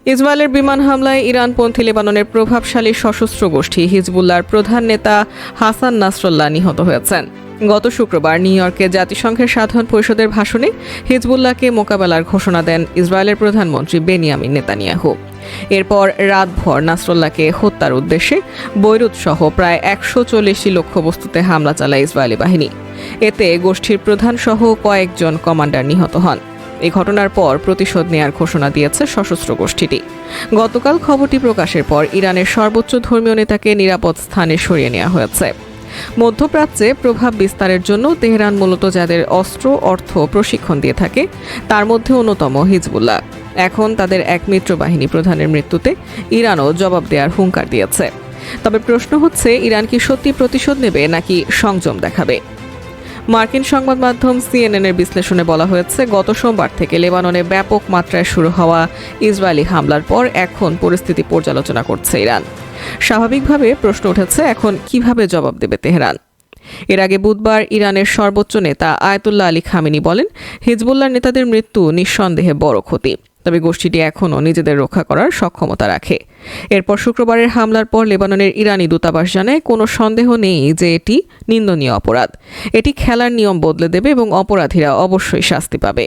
ইসরায়েলের বিমান হামলায় ইরানপন্থী লেবাননের প্রভাবশালী সশস্ত্র গোষ্ঠী হিজবুল্লাহর প্রধান নেতা হাসান নাসরুল্লাহ নিহত হয়েছেন। গত শুক্রবার নিউ ইয়র্কে জাতিসংঘের সাধারণ পরিষদের ভাষণে হিজবুল্লাহকে মোকাবেলার ঘোষণা দেন ইসরায়েলের প্রধানমন্ত্রী বেনিয়ামিন নেতানিয়াহু। এরপর রাতভর নাসরুল্লাহকে হত্যার উদ্দেশ্যে বৈরুত সহ প্রায় ১৪০টি লক্ষ্যবস্তুতে হামলা চালায় ইসরায়েলি বাহিনী। এতে গোষ্ঠীর প্রধান সহ কয়েকজন কমান্ডার নিহত হন। এই ঘটনার পর প্রতিশোধ নেয়ার ঘোষণা দিয়েছে সশস্ত্র গোষ্ঠীটি। গতকাল খবরটি প্রকাশের পর ইরানের সর্বোচ্চ ধর্মীয় নেতাকে নিরাপদ স্থানে সরিয়ে নেওয়া হয়েছে। মধ্যপ্রাচ্যে প্রভাব বিস্তারের জন্য তেহরান মূলত যাদের অস্ত্র অর্থ প্রশিক্ষণ দিয়ে থাকে তার মধ্যে অন্যতম হিজবুল্লাহ। এখন তাদের এক মিত্রবাহিনী প্রধানের মৃত্যুতে ইরানও জবাব দেওয়ার হুঙ্কার দিয়েছে। তবে প্রশ্ন হচ্ছে, ইরান কি সত্যি প্রতিশোধ নেবে নাকি সংযম দেখাবে? মার্কিন সংবাদ মাধ্যম সিএনএনের বিশ্লেষণে বলা হয়েছে, গত সোমবার থেকে লেবাননে ব্যাপক মাত্রায় শুরু হওয়া ইসরায়েলি হামলার পর এখন পরিস্থিতি পর্যালোচনা করছে ইরান। স্বাভাবিকভাবে প্রশ্ন উঠেছে, এখন কিভাবে জবাব দেবে তেহরান? এর আগে বুধবার ইরানের সর্বোচ্চ নেতা আয়াতুল্লাহ আলী খামেনি বলেন, হিজবুল্লাহর নেতাদের মৃত্যু নিঃসন্দেহে বড় ক্ষতি, তবে গোষ্ঠীটি এখনও নিজেদের রক্ষা করার সক্ষমতা রাখে। এরপর শুক্রবারের হামলার পর লেবাননের ইরানি দূতাবাস জানায়, কোনো সন্দেহ নেই যে এটি নিন্দনীয় অপরাধ। এটি খেলার নিয়ম বদলে দেবে এবং অপরাধীরা অবশ্যই শাস্তি পাবে।